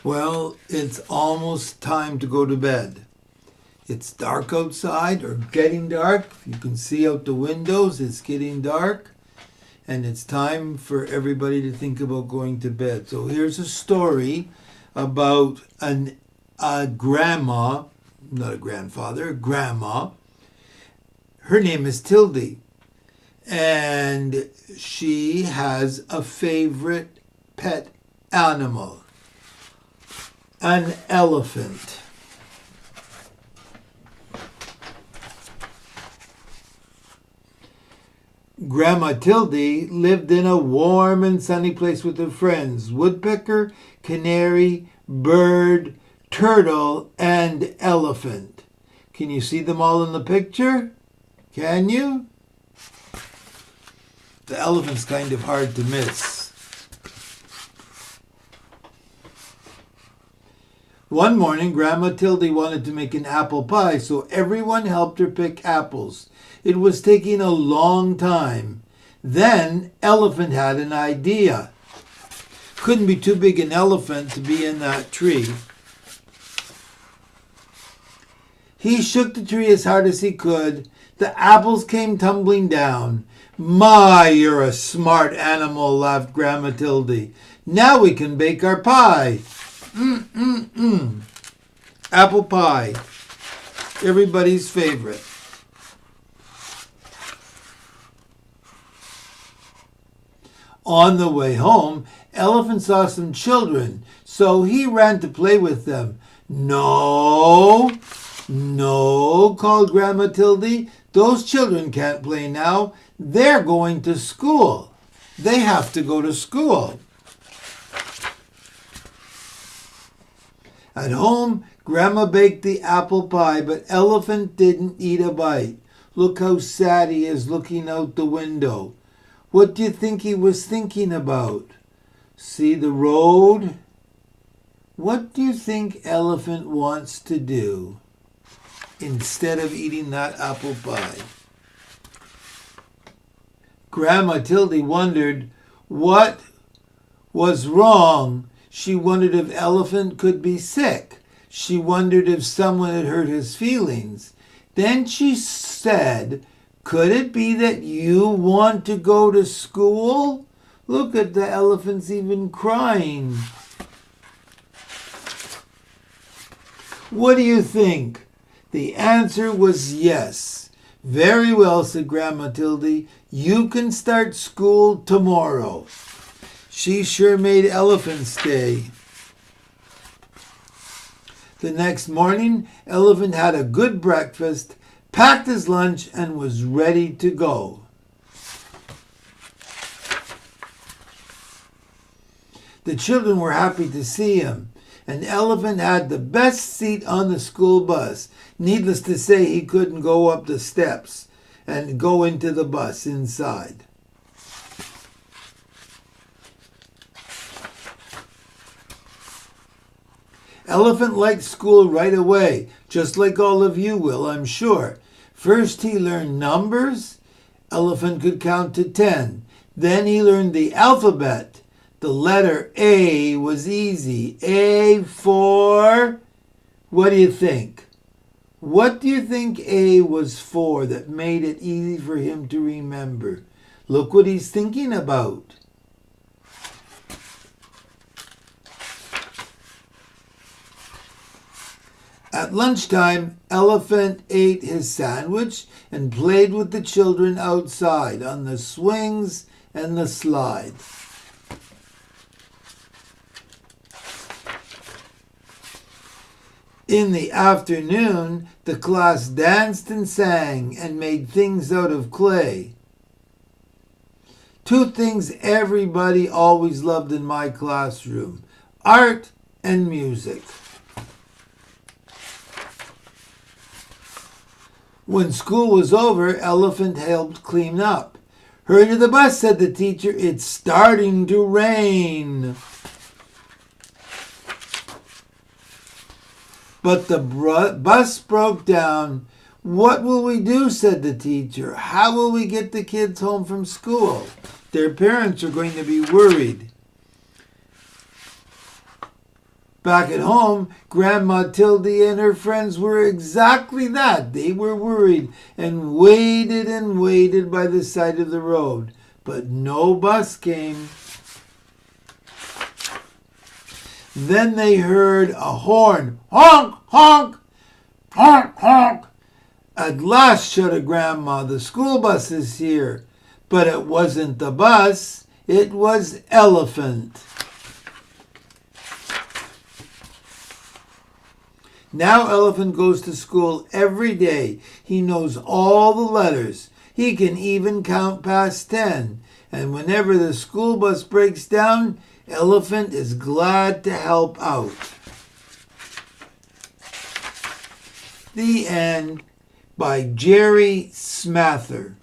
Well, it's almost time to go to bed. It's dark outside, or getting dark. You can see out the windows, it's getting dark. And it's time for everybody to think about going to bed. So here's a story about a grandma, not a grandfather, a grandma. Her name is Tildy. And she has a favorite pet animal, an elephant. Grandma Tildy lived in a warm and sunny place with her friends, woodpecker, canary, bird, turtle, and elephant. Can you see them all in the picture? Can you? The elephant's kind of hard to miss. One morning, Grandma Tildy wanted to make an apple pie, so everyone helped her pick apples. It was taking a long time. Then Elephant had an idea. Couldn't be too big an elephant to be in that tree. He shook the tree as hard as he could. The apples came tumbling down. My, you're a smart animal, laughed Grandma Tildy. Now we can bake our pie. Apple pie. Everybody's favorite. On the way home, Elephant saw some children, so he ran to play with them. No, called Grandma Tildy. Those children can't play now. They're going to school. They have to go to school. At home, Grandma baked the apple pie, but Elephant didn't eat a bite. Look how sad he is looking out the window. What do you think he was thinking about? See the road? What do you think Elephant wants to do instead of eating that apple pie? Grandma Tildy wondered what was wrong. She wondered if Elephant could be sick. She wondered if someone had hurt his feelings. Then she said, could it be that you want to go to school? Look at the elephant's even crying. What do you think? The answer was yes. Very well, said Grandma Tildy. You can start school tomorrow. She sure made Elephant's day. The next morning, Elephant had a good breakfast, packed his lunch, and was ready to go. The children were happy to see him, and Elephant had the best seat on the school bus. Needless to say, he couldn't go up the steps and go into the bus inside. Elephant liked school right away, just like all of you will, I'm sure. First he learned numbers. Elephant could count to 10. Then he learned the alphabet. The letter A was easy. A for... What do you think? What do you think A was for that made it easy for him to remember? Look what he's thinking about. At lunchtime, Elephant ate his sandwich and played with the children outside on the swings and the slides. In the afternoon, the class danced and sang and made things out of clay. Two things everybody always loved in my classroom: art and music. When school was over, Elephant helped clean up. Hurry to the bus, said the teacher. It's starting to rain. But the bus broke down. What will we do, said the teacher. How will we get the kids home from school? Their parents are going to be worried. Back at home, Grandma Tildy and her friends were exactly that. They were worried and waited by the side of the road. But no bus came. Then they heard a horn. Honk, honk, honk, honk. At last, shouted Grandma, the school bus is here. But it wasn't the bus, it was Elephant. Now Elephant goes to school every day. He knows all the letters. He can even count past 10. And whenever the school bus breaks down, Elephant is glad to help out. The end, by Jerry Smather.